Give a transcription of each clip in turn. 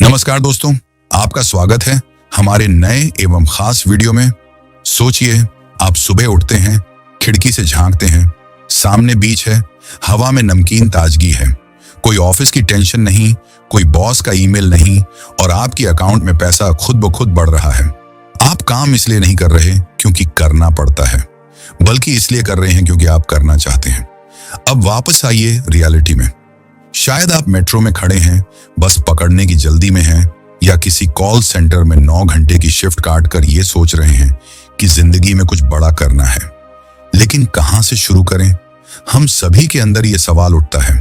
नमस्कार दोस्तों, आपका स्वागत है हमारे नए एवं खास वीडियो में। सोचिए, आप सुबह उठते हैं, खिड़की से झांकते हैं, सामने बीच है, हवा में नमकीन ताजगी है, कोई ऑफिस की टेंशन नहीं, कोई बॉस का ईमेल नहीं और आपकी अकाउंट में पैसा खुद ब खुद बढ़ रहा है। आप काम इसलिए नहीं कर रहे क्योंकि करना पड़ता है, बल्कि इसलिए कर रहे हैं क्योंकि आप करना चाहते हैं। अब वापस आइए रियलिटी में। शायद आप मेट्रो में खड़े हैं, बस पकड़ने की जल्दी में हैं, या किसी कॉल सेंटर में 9 घंटे की शिफ्ट काट कर ये सोच रहे हैं कि जिंदगी में कुछ बड़ा करना है, लेकिन कहां से शुरू करें? हम सभी के अंदर ये सवाल उठता है,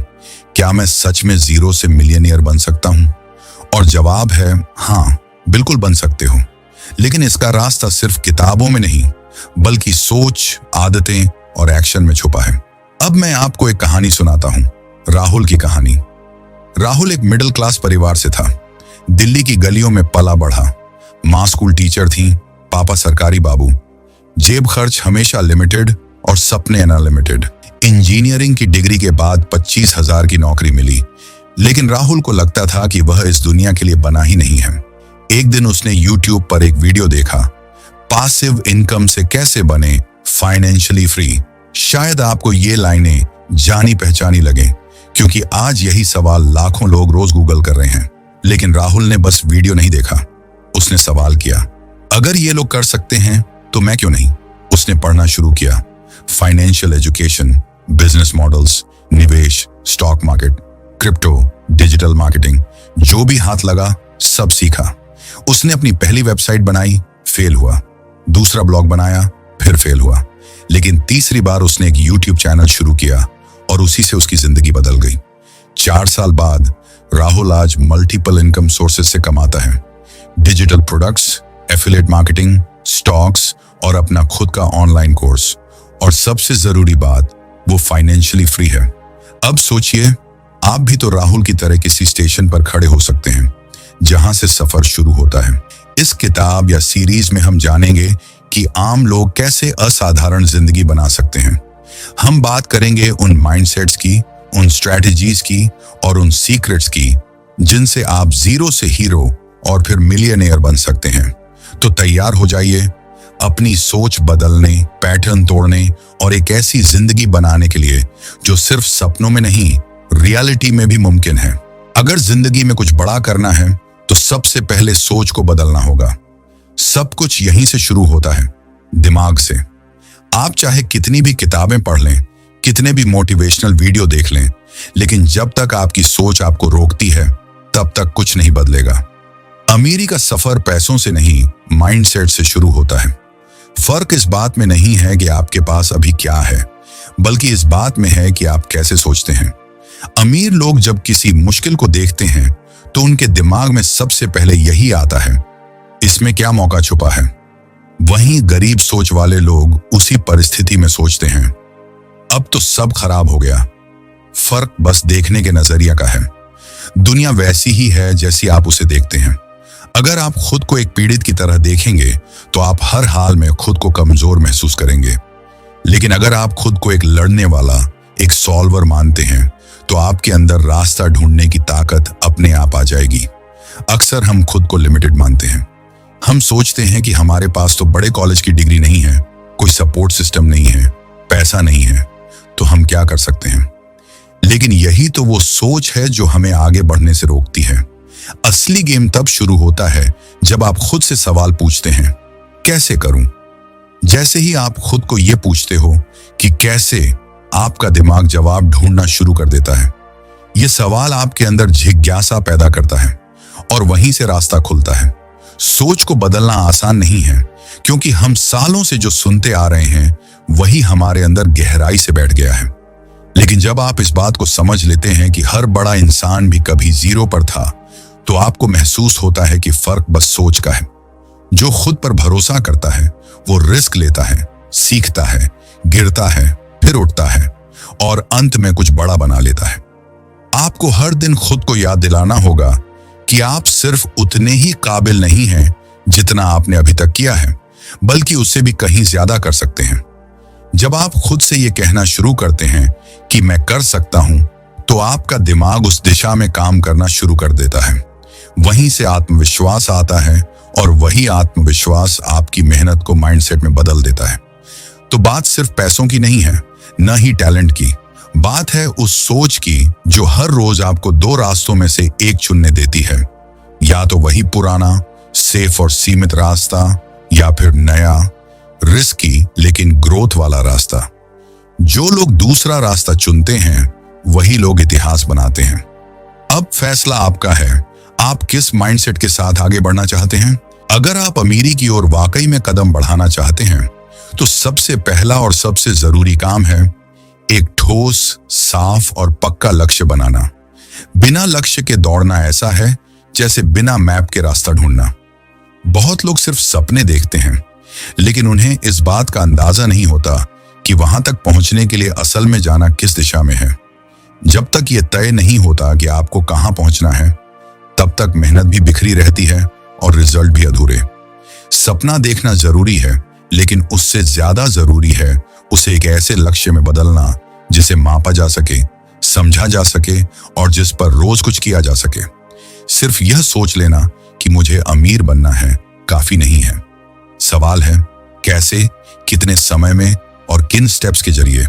क्या मैं सच में जीरो से मिलियनियर बन सकता हूं? और जवाब है हाँ, बिल्कुल बन सकते हो, लेकिन इसका रास्ता सिर्फ किताबों में नहीं, बल्कि सोच, आदतें और एक्शन में छुपा है। अब मैं आपको एक कहानी सुनाता हूं, राहुल की कहानी। राहुल एक मिडिल क्लास परिवार से था। दिल्ली की गलियों में पला बढ़ा। माँ स्कूल टीचर थी, पापा सरकारी बाबू। जेब खर्च हमेशा लिमिटेड और सपने अनलिमिटेड। इंजीनियरिंग की डिग्री के बाद 25,000 की नौकरी मिली, लेकिन राहुल को लगता था कि वह इस दुनिया के लिए बना ही नहीं है। एक दिन उसने यूट्यूब पर एक वीडियो देखा, पासिव इनकम से कैसे बने फाइनेंशियली फ्री। शायद आपको ये लाइनें जानी पहचानी लगे, क्योंकि आज यही सवाल लाखों लोग रोज गूगल कर रहे हैं। लेकिन राहुल ने बस वीडियो नहीं देखा, उसने सवाल किया, अगर ये लोग कर सकते हैं तो मैं क्यों नहीं? उसने पढ़ना शुरू किया, फाइनेंशियल एजुकेशन, बिजनेस मॉडल्स, निवेश, stock market, crypto, digital marketing, जो भी हाथ लगा सब सीखा। उसने अपनी पहली वेबसाइट बनाई, फेल हुआ। दूसरा ब्लॉग बनाया, फिर फेल हुआ। लेकिन तीसरी बार उसने एक यूट्यूब चैनल शुरू किया और उसी से उसकी जिंदगी बदल गई। 4 साल बाद राहुल आज मल्टीपल इनकम सोर्सेस से कमाता है। Digital products, affiliate marketing, stocks और अपना खुद का ऑनलाइन कोर्स। और सबसे जरूरी बात, वो फाइनेंशियली फ्री है। अब सोचिए, आप भी तो राहुल की तरह किसी स्टेशन पर खड़े हो सकते हैं जहां से सफर शुरू होता है। इस किताब या सीरीज में हम जानेंगे कि आम लोग कैसे असाधारण जिंदगी बना सकते हैं। हम बात करेंगे उन माइंडसेट्स की, उन स्ट्रैटेजीज की और उन सीक्रेट्स की जिनसे आप जीरो से हीरो और फिर मिलियनेयर बन सकते हैं। तो तैयार हो जाइए अपनी सोच बदलने, पैटर्न तोड़ने और एक ऐसी जिंदगी बनाने के लिए जो सिर्फ सपनों में नहीं, रियलिटी में भी मुमकिन है। अगर जिंदगी में कुछ बड़ा करना है तो सबसे पहले सोच को बदलना होगा। सब कुछ यहीं से शुरू होता है, दिमाग से। आप चाहे कितनी भी किताबें पढ़ लें, कितने भी मोटिवेशनल वीडियो देख लें, लेकिन जब तक आपकी सोच आपको रोकती है, तब तक कुछ नहीं बदलेगा। अमीरी का सफर पैसों से नहीं, माइंडसेट से शुरू होता है। फर्क इस बात में नहीं है कि आपके पास अभी क्या है, बल्कि इस बात में है कि आप कैसे सोचते हैं। अमीर लोग जब किसी मुश्किल को देखते हैं तो उनके दिमाग में सबसे पहले यही आता है, इसमें क्या मौका छुपा है। वहीं गरीब सोच वाले लोग उसी परिस्थिति में सोचते हैं, अब तो सब खराब हो गया। फर्क बस देखने के नजरिया का है। दुनिया वैसी ही है जैसी आप उसे देखते हैं। अगर आप खुद को एक पीड़ित की तरह देखेंगे तो आप हर हाल में खुद को कमजोर महसूस करेंगे। लेकिन अगर आप खुद को एक लड़ने वाला, एक सॉल्वर मानते हैं, तो आपके अंदर रास्ता ढूंढने की ताकत अपने आप आ जाएगी। अक्सर हम खुद को लिमिटेड मानते हैं। हम सोचते हैं कि हमारे पास तो बड़े कॉलेज की डिग्री नहीं है, कोई सपोर्ट सिस्टम नहीं है, पैसा नहीं है, तो हम क्या कर सकते हैं? लेकिन यही तो वो सोच है जो हमें आगे बढ़ने से रोकती है। असली गेम तब शुरू होता है जब आप खुद से सवाल पूछते हैं, कैसे करूं? जैसे ही आप खुद को यह पूछते हो कि कैसे, आपका दिमाग जवाब ढूंढना शुरू कर देता है। यह सवाल आपके अंदर जिज्ञासा पैदा करता है और वहीं से रास्ता खुलता है। सोच को बदलना आसान नहीं है, क्योंकि हम सालों से जो सुनते आ रहे हैं वही हमारे अंदर गहराई से बैठ गया है। लेकिन जब आप इस बात को समझ लेते हैं कि हर बड़ा इंसान भी कभी जीरो पर था, तो आपको महसूस होता है कि फर्क बस सोच का है। जो खुद पर भरोसा करता है वो रिस्क लेता है, सीखता है, गिरता है, फिर उठता है और अंत में कुछ बड़ा बना लेता है। आपको हर दिन खुद को याद दिलाना होगा कि आप सिर्फ उतने ही काबिल नहीं हैं जितना आपने अभी तक किया है, बल्कि उससे भी कहीं ज्यादा कर सकते हैं। जब आप खुद से ये कहना शुरू करते हैं कि मैं कर सकता हूं, तो आपका दिमाग उस दिशा में काम करना शुरू कर देता है। वहीं से आत्मविश्वास आता है और वही आत्मविश्वास आपकी मेहनत को माइंडसेट में बदल देता है। तो बात सिर्फ पैसों की नहीं है, न ही टैलेंट की। बात है उस सोच की जो हर रोज आपको दो रास्तों में से एक चुनने देती है। या तो वही पुराना सेफ और सीमित रास्ता, या फिर नया रिस्की लेकिन ग्रोथ वाला रास्ता। जो लोग दूसरा रास्ता चुनते हैं वही लोग इतिहास बनाते हैं। अब फैसला आपका है, आप किस माइंडसेट के साथ आगे बढ़ना चाहते हैं। अगर आप अमीरी की ओर वाकई में कदम बढ़ाना चाहते हैं तो सबसे पहला और सबसे जरूरी काम है एक ठोस, साफ और पक्का लक्ष्य बनाना। बिना लक्ष्य के दौड़ना ऐसा है जैसे बिना मैप के रास्ता ढूंढना। बहुत लोग सिर्फ सपने देखते हैं, लेकिन उन्हें इस बात का अंदाजा नहीं होता कि वहां तक पहुंचने के लिए असल में जाना किस दिशा में है। जब तक ये तय नहीं होता कि आपको कहां पहुंचना है, तब तक मेहनत भी बिखरी रहती है और रिजल्ट भी अधूरे। सपना देखना जरूरी है, लेकिन उससे ज्यादा जरूरी है उसे एक ऐसे लक्ष्य में बदलना जिसे मापा जा सके, समझा जा सके और जिस पर रोज कुछ किया जा सके। सिर्फ यह सोच लेना कि मुझे अमीर बनना है काफी नहीं है। सवाल है कैसे, कितने समय में और किन स्टेप्स के जरिए।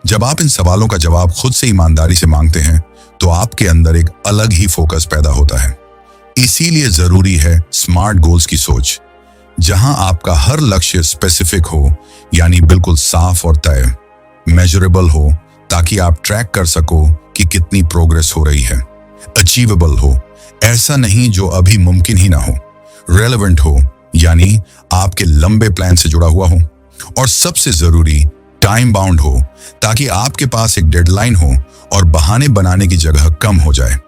जब आप इन सवालों का जवाब खुद से ईमानदारी से मांगते हैं तो आपके अंदर एक अलग ही फोकस पैदा होता है। इसीलिए जरूरी है स्मार्ट गोल्स की सोच, जहां आपका हर लक्ष्य स्पेसिफिक हो, यानी बिल्कुल साफ और तय, मेजरेबल हो, ताकि आप ट्रैक कर सको कि कितनी प्रोग्रेस हो रही है। अचीवेबल हो, ऐसा नहीं जो अभी मुमकिन ही ना हो। रेलेवेंट हो, यानी आपके लंबे प्लान से जुड़ा हुआ हो। और सबसे जरूरी टाइम बाउंड हो, ताकि आपके पास एक डेडलाइन हो और बहाने बनाने की जगह कम हो जाए।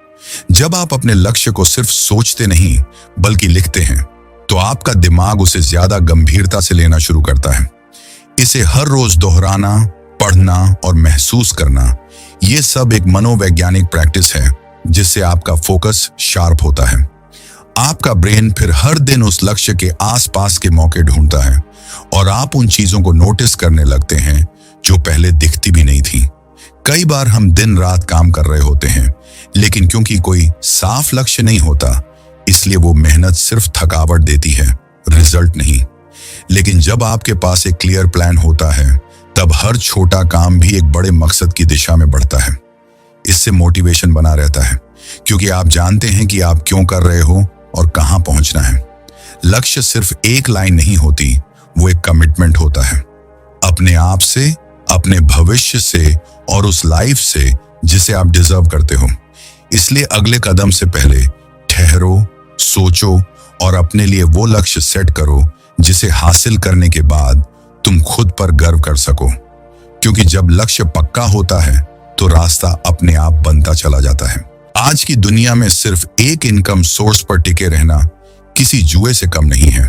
जब आप अपने लक्ष्य को सिर्फ सोचते नहीं बल्कि लिखते हैं तो आपका दिमाग उसे ज्यादा गंभीरता से लेना शुरू करता है। इसे हर रोज दोहराना, पढ़ना और महसूस करना, ये सब एक मनोवैज्ञानिक प्रैक्टिस है जिससे आपका फोकस शार्प होता है। आपका ब्रेन फिर हर दिन उस लक्ष्य के आसपास के मौके ढूंढता है और आप उन चीजों को नोटिस करने लगते हैं जो पहले दिखती भी नहीं थी। कई बार हम दिन रात काम कर रहे होते हैं, लेकिन क्योंकि कोई साफ लक्ष्य नहीं होता, इसलिए वो मेहनत सिर्फ थकावट देती है, रिजल्ट नहीं। लेकिन जब आपके पास एक क्लियर प्लान होता है, तब हर छोटा काम भी एक बड़े मकसद की दिशा में बढ़ता है। इससे मोटिवेशन बना रहता है, क्योंकि आप जानते हैं कि आप क्यों कर रहे हो और कहां पहुंचना है। लक्ष्य सिर्फ एक लाइन नहीं होती, वो एक कमिटमेंट होता है, अपने आप से, अपने भविष्य से और उस लाइफ से जिसे आप डिजर्व करते हो। इसलिए अगले कदम से पहले ठहरो, सोचो और अपने लिए वो लक्ष्य सेट करो जिसे हासिल करने के बाद तुम खुद पर गर्व कर सको। क्योंकि जब लक्ष्य पक्का होता है तो रास्ता अपने आप बनता चला जाता है। आज की दुनिया में सिर्फ एक इनकम सोर्स पर टिके रहना किसी जुए से कम नहीं है।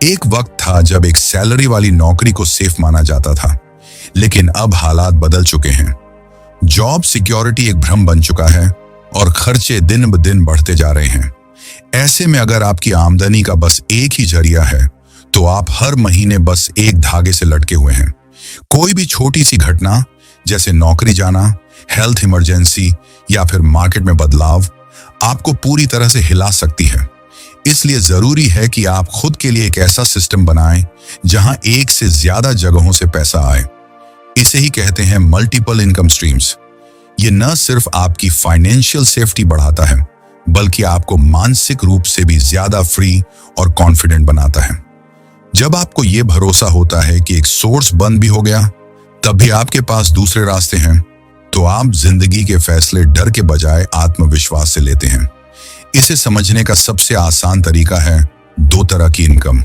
एक वक्त था जब एक सैलरी वाली नौकरी को सेफ माना जाता था, लेकिन अब हालात बदल चुके हैं। जॉब सिक्योरिटी एक भ्रम बन चुका है और खर्चे दिन ब दिन बढ़ते जा रहे हैं। ऐसे में अगर आपकी आमदनी का बस एक ही जरिया है तो आप हर महीने बस एक धागे से लटके हुए हैं। कोई भी छोटी सी घटना जैसे नौकरी जाना, हेल्थ इमरजेंसी या फिर मार्केट में बदलाव आपको पूरी तरह से हिला सकती है। इसलिए जरूरी है कि आप खुद के लिए एक ऐसा सिस्टम बनाएं जहां एक से ज्यादा जगहों से पैसा आए। इसे ही कहते हैं मल्टीपल इनकम स्ट्रीम्स। ये न सिर्फ आपकी फाइनेंशियल सेफ्टी बढ़ाता है, बल्कि आपको मानसिक रूप से भी ज्यादा फ्री और कॉन्फिडेंट बनाता है। जब आपको ये भरोसा होता है कि एक सोर्स बंद भी हो गया, तब भी आपके पास दूसरे रास्ते हैं, तो आप जिंदगी के फैसले डर के बजाय आत्मविश्वास से लेते हैं। इसे समझने का सबसे आसान तरीका है दो तरह की इनकम,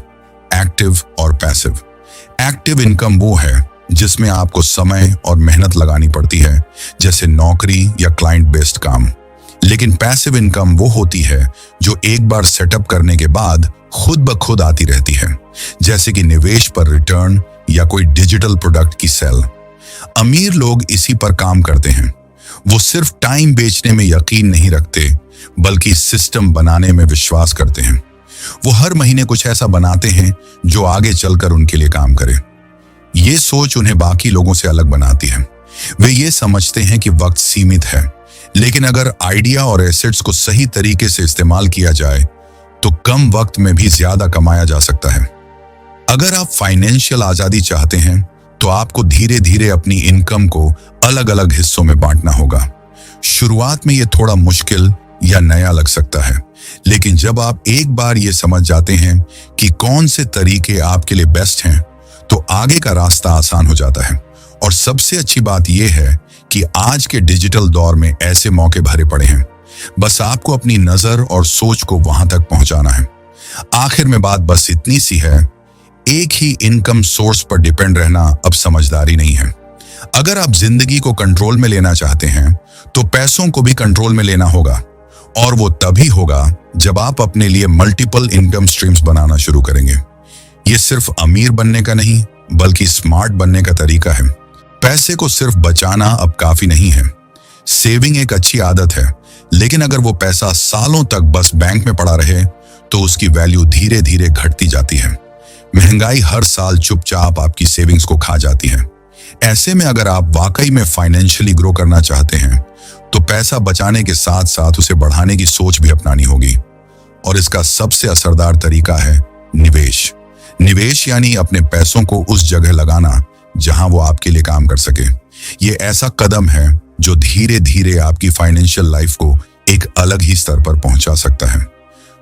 एक्टिव और पैसिव। एक्टिव इनकम वो है जिसमें आपको समय और मेहनत लगानी पड़ती है, जैसे नौकरी या क्लाइंट बेस्ड काम। लेकिन पैसिव इनकम वो होती है जो एक बार सेटअप करने के बाद खुद ब खुद आती रहती है, जैसे कि निवेश पर रिटर्न या कोई डिजिटल प्रोडक्ट की सेल। अमीर लोग इसी पर काम करते हैं। वो सिर्फ टाइम बेचने में यकीन नहीं रखते, बल्कि सिस्टम बनाने में विश्वास करते हैं। वो हर महीने कुछ ऐसा बनाते हैं जो आगे चलकर उनके लिए काम करे। ये सोच उन्हें बाकी लोगों से अलग बनाती है। वे ये समझते हैं कि वक्त सीमित है, लेकिन अगर आइडिया और एसेट्स को सही तरीके से इस्तेमाल किया जाए तो कम वक्त में भी ज्यादा कमाया जा सकता है। अगर आप फाइनेंशियल आजादी चाहते हैं तो आपको धीरे धीरे अपनी इनकम को अलग अलग हिस्सों में बांटना होगा। शुरुआत में यह थोड़ा मुश्किल या नया लग सकता है, लेकिन जब आप एक बार ये समझ जाते हैं कि कौन से तरीके आपके लिए बेस्ट हैं, तो आगे का रास्ता आसान हो जाता है। और सबसे अच्छी बात यह है कि आज के डिजिटल दौर में ऐसे मौके भरे पड़े हैं, बस आपको अपनी नजर और सोच को वहां तक पहुंचाना है। आखिर में बात बस इतनी सी है, एक ही इनकम सोर्स पर डिपेंड रहना अब समझदारी नहीं है। अगर आप जिंदगी को कंट्रोल में लेना चाहते हैं तो पैसों को भी कंट्रोल में लेना होगा, और वो तभी होगा जब आप अपने लिए मल्टीपल इनकम स्ट्रीम्स बनाना शुरू करेंगे। ये सिर्फ अमीर बनने का नहीं बल्कि स्मार्ट बनने का तरीका है। पैसे को सिर्फ बचाना अब काफी नहीं है। सेविंग एक अच्छी आदत है, लेकिन अगर वो पैसा सालों तक बस बैंक में पड़ा रहे तो उसकी वैल्यू धीरे धीरे घटती जाती है। महंगाई हर साल चुपचाप आपकी सेविंग्स को खा जाती है। ऐसे में अगर आप वाकई में फाइनेंशियली ग्रो करना चाहते हैं तो पैसा बचाने के साथ साथ उसे बढ़ाने की सोच भी अपनानी होगी। और इसका सबसे असरदार तरीका है निवेश। निवेश यानी अपने पैसों को उस जगह लगाना जहां वो आपके लिए काम कर सके। ये ऐसा कदम है जो धीरे धीरे आपकी फाइनेंशियल लाइफ को एक अलग ही स्तर पर पहुंचा सकता है।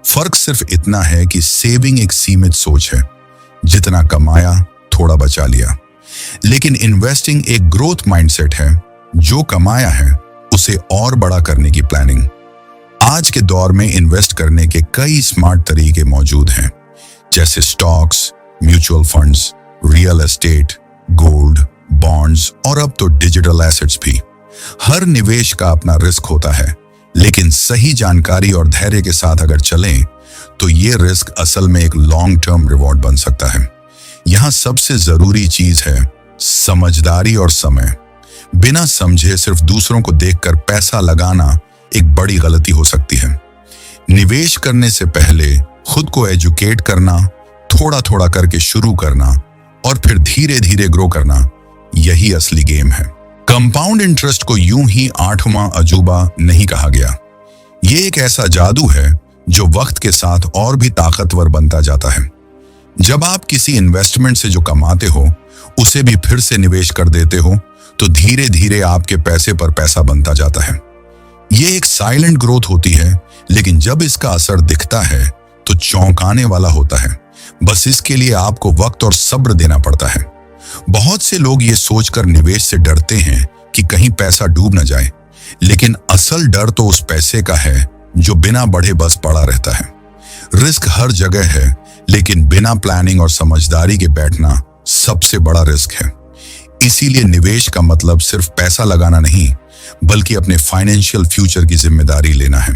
फर्क सिर्फ इतना है कि सेविंग एक सीमित सोच है, जितना कमाया थोड़ा बचा लिया, लेकिन इन्वेस्टिंग एक ग्रोथ माइंडसेट है, जो कमाया है उसे और बड़ा करने की प्लानिंग। आज के दौर में इन्वेस्ट करने के कई स्मार्ट तरीके मौजूद हैं, जैसे stocks, mutual funds, real estate, gold, bonds और अब तो डिजिटल एसेट्स भी। हर निवेश का अपना रिस्क होता है, लेकिन सही जानकारी और धैर्य के साथ अगर चलें तो ये रिस्क असल में एक लॉन्ग टर्म रिवॉर्ड बन सकता है। यहां सबसे जरूरी चीज है समझदारी और समय। बिना समझे सिर्फ दूसरों को देखकर पैसा लगाना एक बड़ी गलती हो सकती है। निवेश करने से पहले खुद को एजुकेट करना, थोड़ा थोड़ा करके शुरू करना और फिर धीरे धीरे ग्रो करना, यही असली गेम है। कंपाउंड इंटरेस्ट को यूं ही आठवां अजूबा नहीं कहा गया। ये एक ऐसा जादू है जो वक्त के साथ और भी ताकतवर बनता जाता है। जब आप किसी इन्वेस्टमेंट से जो कमाते हो उसे भी फिर से निवेश कर देते हो तो धीरे धीरे आपके पैसे पर पैसा बनता जाता है। ये एक साइलेंट ग्रोथ होती है, लेकिन जब इसका असर दिखता है तो चौंकाने वाला होता है। बस इसके लिए आपको वक्त और सब्र देना पड़ता है। बहुत से लोग ये सोचकर निवेश से डरते हैं कि कहीं पैसा डूब न जाए, लेकिन असल डर तो उस पैसे का है जो बिना बढ़े बस पड़ा रहता है। रिस्क हर जगह है, लेकिन बिना प्लानिंग और समझदारी के बैठना सबसे बड़ा रिस्क है। इसीलिए निवेश का मतलब सिर्फ पैसा लगाना नहीं, बल्कि अपने फाइनेंशियल फ्यूचर की जिम्मेदारी लेना है।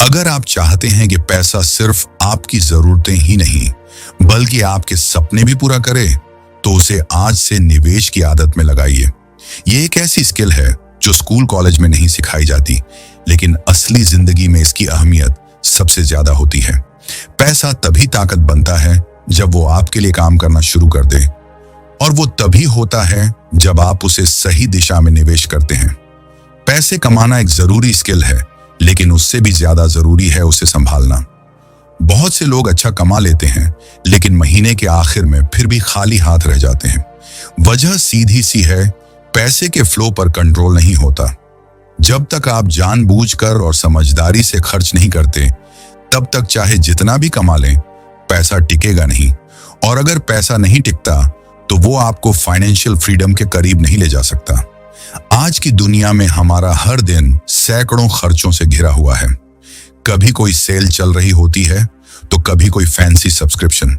अगर आप चाहते हैं कि पैसा सिर्फ आपकी जरूरतें ही नहीं बल्कि आपके सपने भी पूरा करे, तो उसे आज से निवेश की आदत में लगाइए। ये एक ऐसी स्किल है जो स्कूल कॉलेज में नहीं सिखाई जाती, लेकिन असली जिंदगी में इसकी अहमियत सबसे ज्यादा होती है। पैसा तभी ताकत बनता है जब वो आपके लिए काम करना शुरू कर दे, और वो तभी होता है जब आप उसे सही दिशा में निवेश करते हैं। पैसे कमाना एक जरूरी स्किल है, लेकिन उससे भी ज्यादा जरूरी है उसे संभालना। बहुत से लोग अच्छा कमा लेते हैं, लेकिन महीने के आखिर में फिर भी खाली हाथ रह जाते हैं। वजह सीधी सी है, पैसे के फ्लो पर कंट्रोल नहीं होता। जब तक आप जानबूझकर और समझदारी से खर्च नहीं करते, तब तक चाहे जितना भी कमा लें, पैसा टिकेगा नहीं। और अगर पैसा नहीं टिकता तो वो आपको फाइनेंशियल फ्रीडम के करीब नहीं ले जा सकता। आज की दुनिया में हमारा हर दिन सैकड़ों खर्चों से घिरा हुआ है। कभी कोई सेल चल रही होती है तो कभी कोई फैंसी सब्सक्रिप्शन।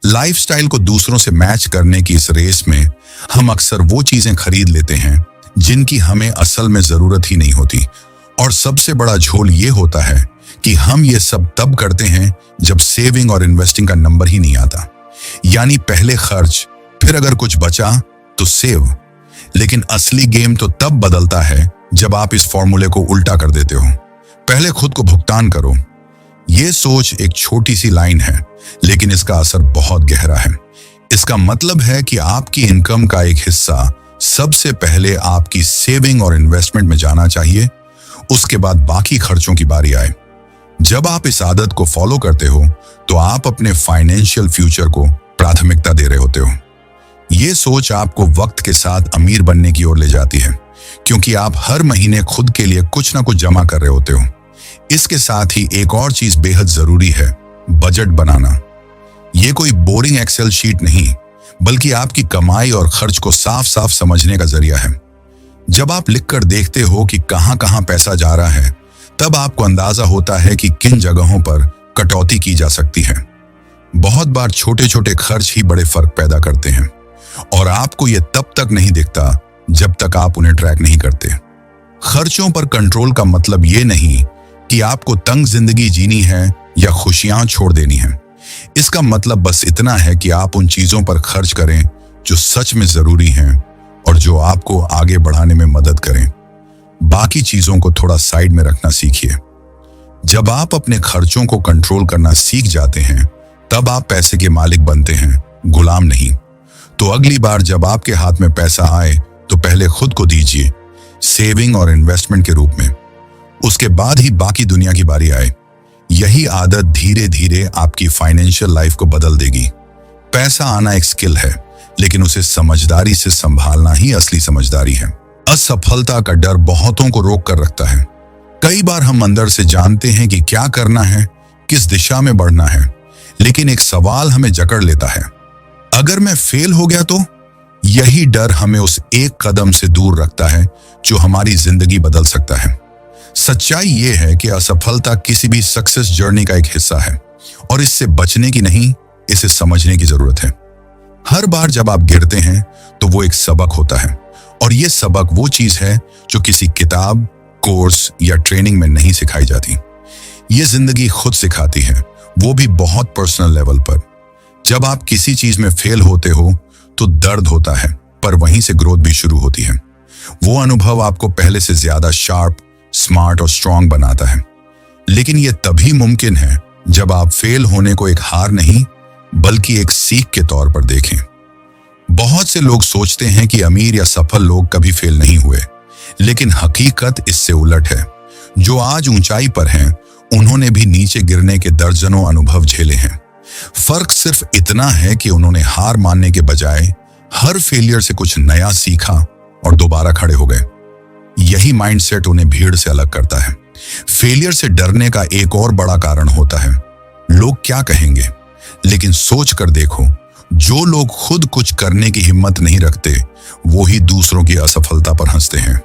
लाइफस्टाइल को दूसरों से मैच करने की इस रेस में हम अक्सर वो चीजें खरीद लेते हैं जिनकी हमें असल में जरूरत ही नहीं होती। और सबसे बड़ा झोल ये होता है कि हम ये सब तब करते हैं जब सेविंग और इन्वेस्टिंग का नंबर ही नहीं आता। यानी पहले खर्च, फिर अगर कुछ बचा तो सेव। लेकिन असली गेम तो तब बदलता है जब आप इस फॉर्मूले को उल्टा कर देते हो। पहले खुद को भुगतान करो। ये सोच एक छोटी सी लाइन है, लेकिन इसका असर बहुत गहरा है। इसका मतलब है कि आपकी इनकम का एक हिस्सा सबसे पहले आपकी सेविंग और इन्वेस्टमेंट में जाना चाहिए। उसके बाद बाकी खर्चों की बारी आए। जब आप इस आदत को फॉलो करते हो तो आप अपने फाइनेंशियल फ्यूचर को प्राथमिकता दे रहे होते हो। ये सोच आपको वक्त के साथ अमीर बनने की ओर ले जाती है, क्योंकि आप हर महीने खुद के लिए कुछ ना कुछ जमा कर रहे होते हो। इसके साथ ही एक और चीज बेहद जरूरी है, बजट बनाना। ये कोई बोरिंग एक्सेल शीट नहीं, बल्कि आपकी कमाई और खर्च को साफ साफ समझने का जरिया है। जब आप लिखकर देखते हो कि कहां कहां पैसा जा रहा है, तब आपको अंदाजा होता है कि किन जगहों पर कटौती की जा सकती है। बहुत बार छोटे छोटे खर्च ही बड़े फर्क पैदा करते हैं, और आपको यह तब तक नहीं दिखता जब तक आप उन्हें ट्रैक नहीं करते। खर्चों पर कंट्रोल का मतलब ये नहीं कि आपको तंग जिंदगी जीनी है या खुशियां छोड़ देनी है। इसका मतलब बस इतना है कि आप उन चीजों पर खर्च करें जो सच में जरूरी हैं और जो आपको आगे बढ़ाने में मदद करें। बाकी चीजों को थोड़ा साइड में रखना सीखिए। जब आप अपने खर्चों को कंट्रोल करना सीख जाते हैं, तब आप पैसे के मालिक बनते हैं, गुलाम नहीं। तो अगली बार जब आपके हाथ में पैसा आए तो पहले खुद को दीजिए, सेविंग और इन्वेस्टमेंट के रूप में। उसके बाद ही बाकी दुनिया की बारी आए। यही आदत धीरे धीरे आपकी फाइनेंशियल लाइफ को बदल देगी। पैसा आना एक स्किल है, लेकिन उसे समझदारी से संभालना ही असली समझदारी है। असफलता का डर बहुतों को रोक कर रखता है। कई बार हम अंदर से जानते हैं कि क्या करना है, किस दिशा में बढ़ना है, लेकिन एक सवाल हमें जकड़ लेता है, अगर मैं फेल हो गया तो? यही डर हमें उस एक कदम से दूर रखता है जो हमारी जिंदगी बदल सकता है। सच्चाई यह है कि असफलता किसी भी सक्सेस जर्नी का एक हिस्सा है, और इससे बचने की नहीं, इसे समझने की जरूरत है। हर बार जब आप गिरते हैं तो वो एक सबक होता है, और ये सबक वो चीज है जो किसी किताब, कोर्स या ट्रेनिंग में नहीं सिखाई जाती। ये जिंदगी खुद सिखाती है, वो भी बहुत पर्सनल लेवल पर। जब आप किसी चीज में फेल होते हो तो दर्द होता है, पर वहीं से ग्रोथ भी शुरू होती है। वो अनुभव आपको पहले से ज्यादा शार्प, स्मार्ट और स्ट्रांग बनाता है। लेकिन यह तभी मुमकिन है जब आप फेल होने को एक हार नहीं, बल्कि एक सीख के तौर पर देखें। बहुत से लोग सोचते हैं कि अमीर या सफल लोग कभी फेल नहीं हुए, लेकिन हकीकत इससे उलट है। जो आज ऊंचाई पर हैं, उन्होंने भी नीचे गिरने के दर्जनों अनुभव झेले हैं। फर्क सिर्फ इतना है कि उन्होंने हार मानने के बजाय हर फेलियर से कुछ नया सीखा और दोबारा खड़े हो गए। यही माइंडसेट उन्हें भीड़ से अलग करता है। फेलियर से डरने का एक और बड़ा कारण होता है, लोग क्या कहेंगे। लेकिन सोच कर देखो, जो लोग खुद कुछ करने की हिम्मत नहीं रखते, वो ही दूसरों की असफलता पर हंसते हैं।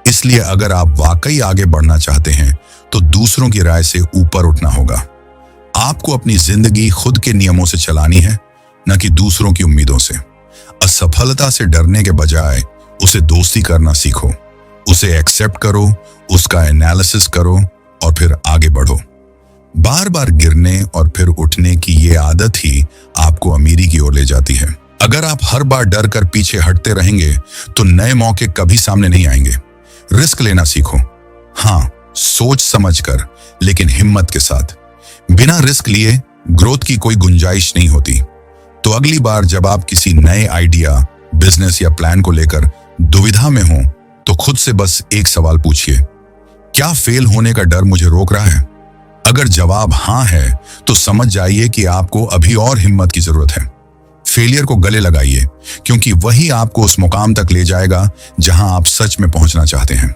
इसलिए अगर आप वाकई आगे बढ़ना चाहते हैं तो दूसरों की राय से ऊपर उठना होगा। आपको अपनी जिंदगी खुद के नियमों से चलानी है, न कि दूसरों की उम्मीदों से। असफलता से डरने के बजाय उसे दोस्ती करना सीखो, उसे एक्सेप्ट करो, उसका एनालिसिस करो और फिर आगे बढ़ो। बार बार गिरने और फिर उठने की ये आदत ही आपको अमीरी की ओर ले जाती है। अगर आप हर बार डर कर पीछे हटते रहेंगे तो नए मौके कभी सामने नहीं आएंगे। रिस्क लेना सीखो, हाँ, सोच समझ कर, लेकिन हिम्मत के साथ। बिना रिस्क लिए ग्रोथ की कोई गुंजाइश नहीं होती। तो अगली बार जब आप किसी नए आइडिया, बिजनेस या प्लान को लेकर दुविधा में हो, तो खुद से बस एक सवाल पूछिए, क्या फेल होने का डर मुझे रोक रहा है? अगर जवाब हाँ है, तो समझ जाइए कि आपको अभी और हिम्मत की जरूरत है। फेलियर को गले लगाइए, क्योंकि वही आपको उस मुकाम तक ले जाएगा जहां आप सच में पहुंचना चाहते हैं।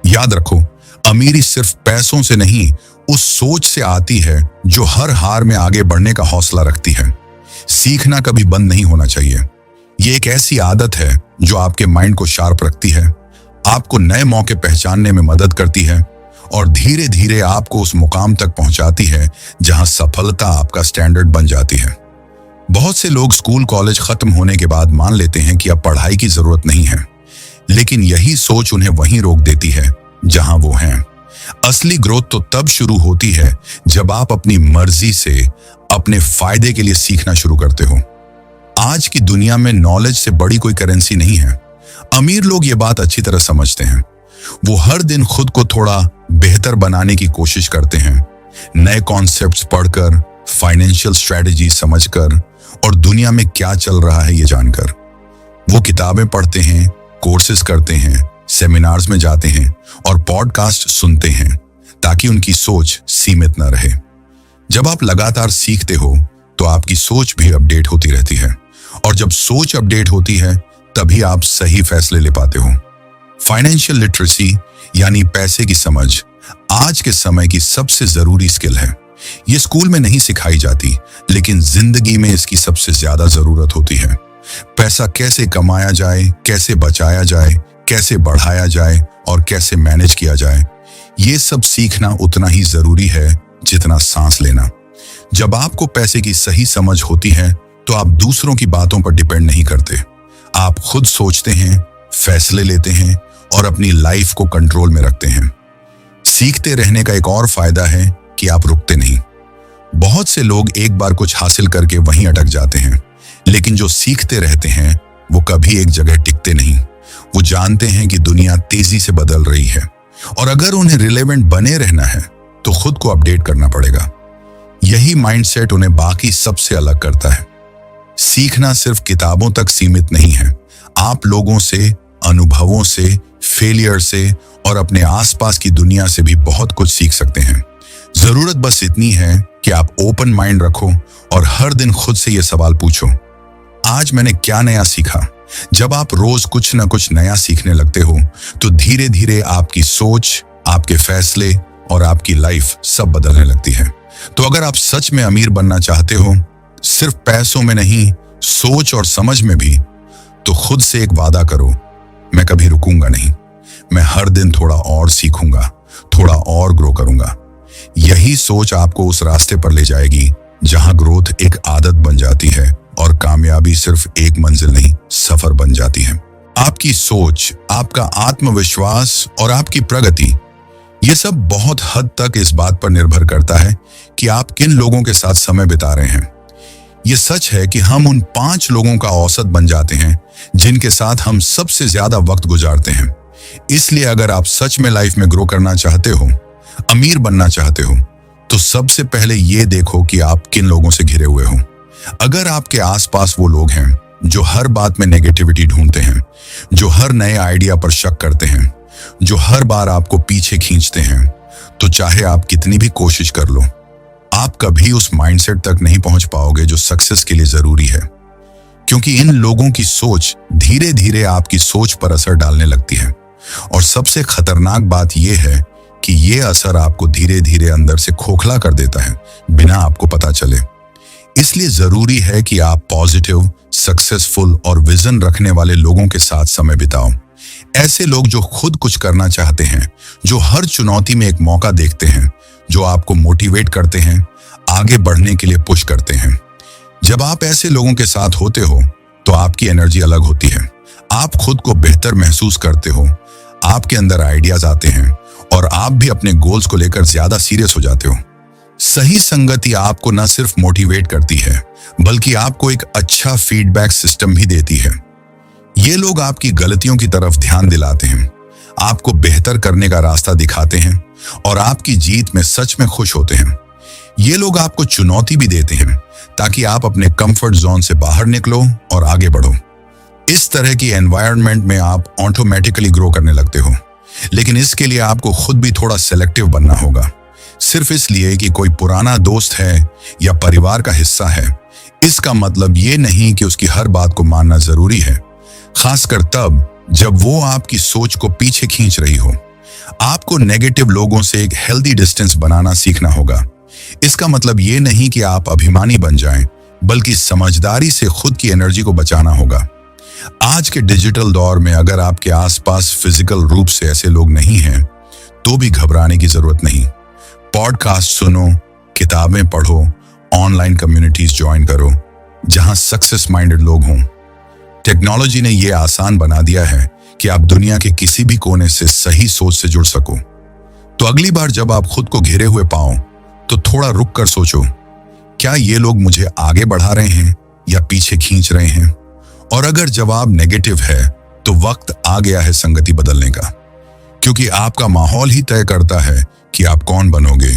याद रखो, अमीरी सिर्फ पैसों से नहीं, उस सोच से आती है जो हर हार में आगे बढ़ने का हौसला रखती है। सीखना कभी बंद नहीं होना चाहिए। ये एक ऐसी आदत है जो आपके माइंड को शार्प रखती है, आपको नए मौके पहचानने में मदद करती है और धीरे धीरे आपको उस मुकाम तक पहुंचाती है जहां सफलता आपका स्टैंडर्ड बन जाती है। बहुत से लोग स्कूल कॉलेज खत्म होने के बाद मान लेते हैं कि अब पढ़ाई की जरूरत नहीं है, लेकिन यही सोच उन्हें वहीं रोक देती है जहां वो हैं। असली ग्रोथ तो तब शुरू होती है जब आप अपनी मर्जी से अपने फायदे के लिए सीखना शुरू करते हो। आज की दुनिया में नॉलेज से बड़ी कोई करेंसी नहीं है। अमीर लोग ये बात अच्छी तरह समझते हैं। वो हर दिन खुद को थोड़ा बेहतर बनाने की कोशिश करते हैं, नए कॉन्सेप्ट्स पढ़कर, फाइनेंशियल स्ट्रेटजी समझकर और दुनिया में क्या चल रहा है ये जानकर। वो किताबें पढ़ते हैं, कोर्सेज करते हैं, सेमिनार्स में जाते हैं और पॉडकास्ट सुनते हैं ताकि उनकी सोच सीमित न रहे। जब आप लगातार सीखते हो तो आपकी सोच भी अपडेट होती रहती है, और जब सोच अपडेट होती है तभी आप सही फैसले ले पाते हो। फाइनेंशियल लिटरेसी यानी पैसे की समझ आज के समय की सबसे जरूरी स्किल है। ये स्कूल में नहीं सिखाई जाती, लेकिन जिंदगी में इसकी सबसे ज्यादा जरूरत होती है। पैसा कैसे कमाया जाए, कैसे बचाया जाए, कैसे बढ़ाया जाए और कैसे मैनेज किया जाए, ये सब सीखना उतना ही जरूरी है जितना सांस लेना। जब आपको पैसे की सही समझ होती है तो आप दूसरों की बातों पर डिपेंड नहीं करते। आप खुद सोचते हैं, फैसले लेते हैं और अपनी लाइफ को कंट्रोल में रखते हैं। सीखते रहने का एक और फायदा है कि आप रुकते नहीं। बहुत से लोग एक बार कुछ हासिल करके वहीं अटक जाते हैं, लेकिन जो सीखते रहते हैं वो कभी एक जगह टिकते नहीं। वो जानते हैं कि दुनिया तेजी से बदल रही है और अगर उन्हें रिलेवेंट बने रहना है तो खुद को अपडेट करना पड़ेगा। यही माइंडसेट उन्हें बाकी सबसे अलग करता है। सीखना सिर्फ किताबों तक सीमित नहीं है। आप लोगों से, अनुभवों से, फेलियर से और अपने आसपास की दुनिया से भी बहुत कुछ सीख सकते हैं। जरूरत बस इतनी है कि आप ओपन माइंड रखो और हर दिन खुद से ये सवाल पूछो, आज मैंने क्या नया सीखा। जब आप रोज कुछ ना कुछ नया सीखने लगते हो तो धीरे धीरे आपकी सोच, आपके फैसले और आपकी लाइफ सब बदलने लगती है। तो अगर आप सच में अमीर बनना चाहते हो, सिर्फ पैसों में नहीं, सोच और समझ में भी, तो खुद से एक वादा करो, मैं कभी रुकूंगा नहीं। मैं हर दिन थोड़ा और सीखूंगा, थोड़ा और ग्रो करूंगा। यही सोच आपको उस रास्ते पर ले जाएगी जहां ग्रोथ एक आदत बन जाती है और कामयाबी सिर्फ एक मंजिल नहीं, सफर बन जाती है। आपकी सोच, आपका आत्मविश्वास और आपकी प्रगति, ये सब बहुत हद तक इस बात पर निर्भर करता है कि आप किन लोगों के साथ समय बिता रहे हैं। ये सच है कि हम उन 5 लोगों का औसत बन जाते हैं जिनके साथ हम सबसे ज्यादा वक्त गुजारते हैं। इसलिए अगर आप सच में लाइफ में ग्रो करना चाहते हो, अमीर बनना चाहते हो, तो सबसे पहले ये देखो कि आप किन लोगों से घिरे हुए हो। अगर आपके आसपास वो लोग हैं जो हर बात में नेगेटिविटी ढूंढते हैं, जो हर नए आइडिया पर शक करते हैं, जो हर बार आपको पीछे खींचते हैं, तो चाहे आप कितनी भी कोशिश कर लो, आप कभी उस माइंडसेट तक नहीं पहुंच पाओगे जो सक्सेस के लिए जरूरी है। क्योंकि इन लोगों की सोच धीरे धीरे आपकी सोच पर असर डालने लगती है, और सबसे खतरनाक बात यह है कि यह असर आपको धीरे धीरे अंदर से खोखला कर देता है बिना आपको पता चले। इसलिए जरूरी है कि आप पॉजिटिव, सक्सेसफुल और विजन रखने वाले लोगों के साथ समय बिताओ। ऐसे लोग जो खुद कुछ करना चाहते हैं, जो हर चुनौती में एक मौका देखते हैं, जो आपको मोटिवेट करते हैं, आगे बढ़ने के लिए पुश करते हैं। जब आप ऐसे लोगों के साथ होते हो तो आपकी एनर्जी अलग होती है। आप खुद को बेहतर महसूस करते हो, आपके अंदर आइडियाज आते हैं और आप भी अपने गोल्स को लेकर ज्यादा सीरियस हो जाते हो। सही संगति आपको न सिर्फ मोटिवेट करती है, बल्कि आपको एक अच्छा फीडबैक सिस्टम भी देती है। ये लोग आपकी गलतियों की तरफ ध्यान दिलाते हैं, आपको बेहतर करने का रास्ता दिखाते हैं और आपकी जीत में सच में खुश होते हैं। ये लोग आपको चुनौती भी देते हैं ताकि आप अपने कंफर्ट जोन से बाहर निकलो और आगे बढ़ो। इस तरह की एनवायरनमेंट में आप ऑटोमेटिकली ग्रो करने लगते हो, लेकिन इसके लिए आपको खुद भी थोड़ा सेलेक्टिव बनना होगा। सिर्फ इसलिए कि कोई पुराना दोस्त है या परिवार का हिस्सा है, इसका मतलब ये नहीं कि उसकी हर बात को मानना जरूरी है, खासकर तब जब वो आपकी सोच को पीछे खींच रही हो। आपको नेगेटिव लोगों से एक हेल्दी डिस्टेंस बनाना सीखना होगा। इसका मतलब ये नहीं कि आप अभिमानी बन जाएं, बल्कि समझदारी से खुद की एनर्जी को बचाना होगा। आज के डिजिटल दौर में अगर आपके आसपास फिजिकल रूप से ऐसे लोग नहीं हैं, तो भी घबराने की जरूरत नहीं। पॉडकास्ट सुनो, किताबें पढ़ो, ऑनलाइन कम्युनिटीज ज्वाइन करो जहां सक्सेस माइंडेड लोग हों। टेक्नोलॉजी ने यह आसान बना दिया है कि आप दुनिया के किसी भी कोने से सही सोच से जुड़ सको। तो अगली बार जब आप खुद को घिरे हुए पाओ तो थोड़ा रुक कर सोचो, क्या ये लोग मुझे आगे बढ़ा रहे हैं या पीछे खींच रहे हैं? और अगर जवाब नेगेटिव है तो वक्त आ गया है संगति बदलने का, क्योंकि आपका माहौल ही तय करता है कि आप कौन बनोगे,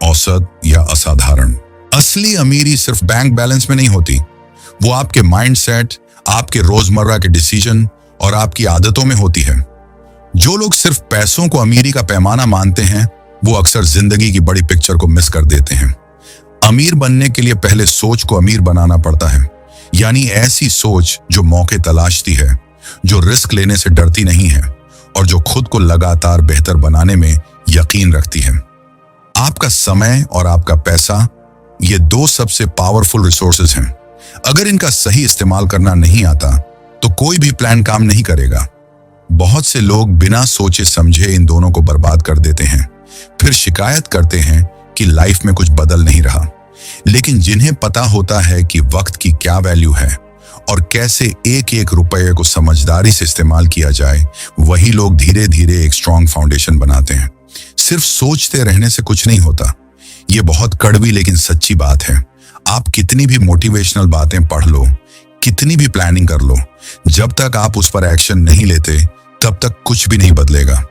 औसत या असाधारण। असली अमीरी सिर्फ बैंक बैलेंस में नहीं होती, वो आपके माइंडसेट, आपके रोजमर्रा के डिसीजन और आपकी आदतों में होती है। जो लोग सिर्फ पैसों को अमीरी का पैमाना मानते हैं वो अक्सर जिंदगी की बड़ी पिक्चर को मिस कर देते हैं। अमीर बनने के लिए पहले सोच को अमीर बनाना पड़ता है, यानी ऐसी सोच जो मौके तलाशती है, जो रिस्क लेने से डरती नहीं है और जो खुद को लगातार बेहतर बनाने में यकीन रखती है। आपका समय और आपका पैसा, ये दो सबसे पावरफुल रिसोर्सेज हैं। अगर इनका सही इस्तेमाल करना नहीं आता तो कोई भी प्लान काम नहीं करेगा। बहुत से लोग बिना सोचे समझे इन दोनों को बर्बाद कर देते हैं, फिर शिकायत करते हैं कि लाइफ में कुछ बदल नहीं रहा। लेकिन जिन्हें पता होता है कि वक्त की क्या वैल्यू है और कैसे एक एक रुपये को समझदारी से इस्तेमाल किया जाए, वही लोग धीरे धीरे एक स्ट्रॉन्ग फाउंडेशन बनाते हैं। सिर्फ सोचते रहने से कुछ नहीं होता। ये बहुत कड़वी लेकिन सच्ची बात है। आप कितनी भी मोटिवेशनल बातें पढ़ लो, कितनी भी प्लानिंग कर लो, जब तक आप उस पर एक्शन नहीं लेते तब तक कुछ भी नहीं बदलेगा।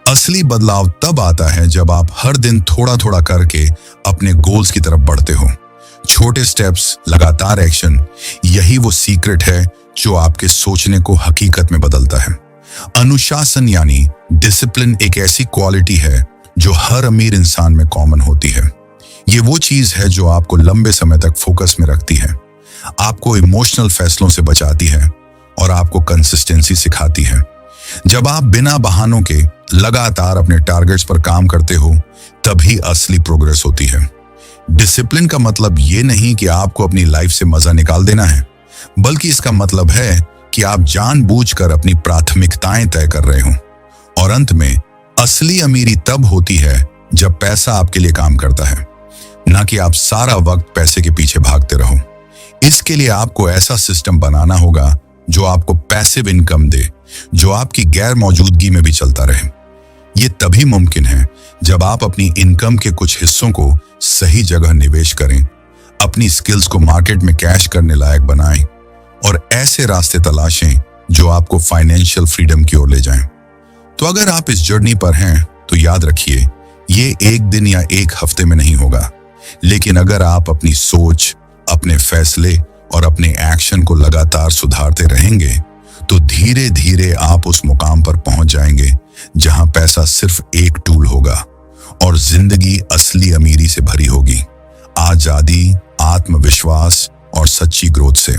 असली बदलाव तब आता है जब आप हर दिन थोड़ा थोड़ा करके अपने गोल्स की तरफ बढ़ते हो। छोटे स्टेप्स, लगातार एक्शन, यही वो सीक्रेट है जो आपके सोचने को हकीकत में बदलता है। अनुशासन यानी डिसिप्लिन एक ऐसी क्वालिटी है जो हर अमीर इंसान में कॉमन होती है। ये वो चीज है जो आपको लंबे समय तक फोकस में रखती है, आपको इमोशनल फैसलों से बचाती है और आपको कंसिस्टेंसी सिखाती है। जब आप बिना बहानों के लगातार अपने टारगेट्स पर काम करते हो, तभी असली प्रोग्रेस होती है। डिसिप्लिन का मतलब ये नहीं कि आपको अपनी लाइफ से मजा निकाल देना है, बल्कि इसका मतलब है कि आप जानबूझकर अपनी प्राथमिकताएं तय कर रहे हो। और अंत में असली अमीरी तब होती है जब पैसा आपके लिए काम करता है, ना कि आप सारा वक्त पैसे के पीछे भागते रहो। इसके लिए आपको ऐसा सिस्टम बनाना होगा जो आपको पैसिव इनकम दे, जो आपकी गैर मौजूदगी में भी चलता रहे। ये तभी मुमकिन है जब आप अपनी इनकम के कुछ हिस्सों को सही जगह निवेश करें, अपनी स्किल्स को मार्केट में कैश करने लायक बनाएं और ऐसे रास्ते तलाशें जो आपको फाइनेंशियल फ्रीडम की ओर ले जाएं। तो अगर आप इस जर्नी पर हैं तो याद रखिए, ये एक दिन या एक हफ्ते में नहीं होगा, लेकिन अगर आप अपनी सोच, अपने फैसले और अपने एक्शन को लगातार सुधारते रहेंगे तो धीरे धीरे आप उस मुकाम पर पहुंच जाएंगे जहां पैसा सिर्फ एक टूल होगा और जिंदगी असली अमीरी से भरी होगी, आजादी, आत्मविश्वास और सच्ची ग्रोथ से।